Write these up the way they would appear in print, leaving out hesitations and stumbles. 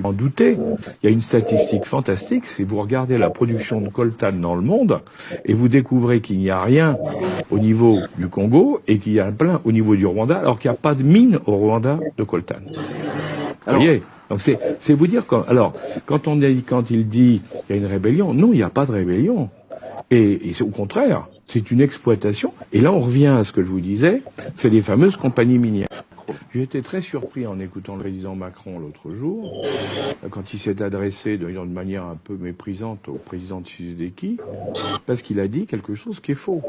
En douter, il y a une statistique fantastique, c'est vous regardez la production de coltan dans le monde et vous découvrez qu'il n'y a rien au niveau du Congo et qu'il y a plein au niveau du Rwanda, alors qu'il n'y a pas de mine au Rwanda de coltan. Vous voyez? Donc c'est vous dire quand il dit qu'il y a une rébellion, non, il n'y a pas de rébellion. Et au contraire, c'est une exploitation. Et là, on revient à ce que je vous disais, c'est les fameuses compagnies minières. J'ai été très surpris en écoutant le président Macron l'autre jour, quand il s'est adressé d'une manière un peu méprisante au président Tshisekedi, parce qu'il a dit quelque chose qui est faux.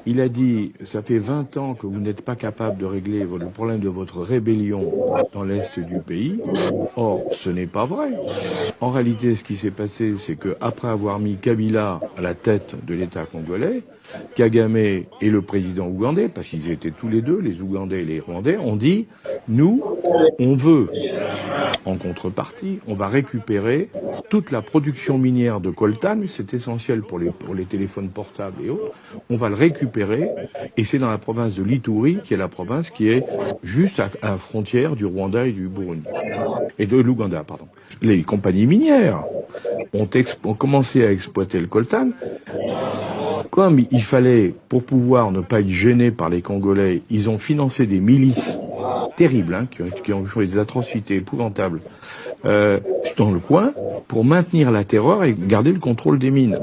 Il a dit, ça fait 20 ans que vous n'êtes pas capable de régler le problème de votre rébellion dans l'est du pays. Or, ce n'est pas vrai. En réalité, ce qui s'est passé, c'est qu'après avoir mis Kabila à la tête de l'État congolais, Kagame et le président ougandais, parce qu'ils étaient tous les deux, les Ougandais et les Rwandais, ont dit, nous, on veut, en contrepartie, on va récupérer toute la production minière de coltan, c'est essentiel pour les téléphones portables et autres, on va le récupérer, et c'est dans la province de l'Ituri, qui est la province qui est juste à la frontière du Rwanda et du Burundi. Et de l'Ouganda, pardon. Les compagnies minières ont commencé à exploiter le coltan. Comme il fallait, pour pouvoir ne pas être gênés par les Congolais, ils ont financé des milices terribles, qui ont fait des atrocités épouvantables dans le coin, pour maintenir la terreur et garder le contrôle des mines.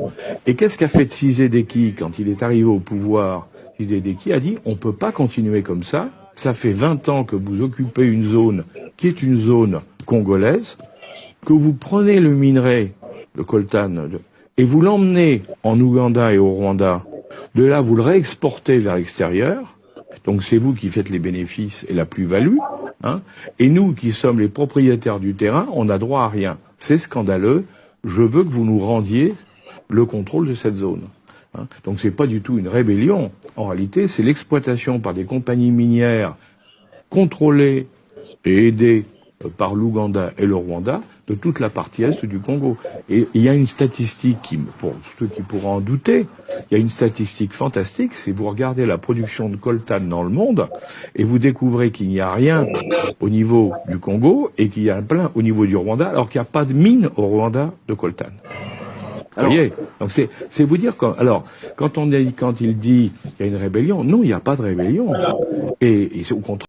Et qu'est-ce qu'a fait Tshisekedi quand il est arrivé au pouvoir? Tshisekedi a dit, on peut pas continuer comme ça. Ça fait 20 ans que vous occupez une zone qui est une zone congolaise, que vous prenez le minerai, le coltan, et vous l'emmenez en Ouganda et au Rwanda. De là, vous le réexportez vers l'extérieur. Donc c'est vous qui faites les bénéfices et la plus-value. Et nous, qui sommes les propriétaires du terrain, on n'a droit à rien. C'est scandaleux. Je veux que vous nous rendiez le contrôle de cette zone. Donc c'est pas du tout une rébellion. En réalité, c'est l'exploitation par des compagnies minières contrôlées et aidées par l'Ouganda et le Rwanda de toute la partie est du Congo. Et il y a une statistique, pour ceux qui pourront en douter, il y a une statistique fantastique, c'est vous regardez la production de coltan dans le monde et vous découvrez qu'il n'y a rien au niveau du Congo et qu'il y a plein au niveau du Rwanda, alors qu'il n'y a pas de mine au Rwanda de coltan. Vous voyez? Donc c'est vous dire quand il dit qu'il y a une rébellion, non, il n'y a pas de rébellion. Et c'est au contraire.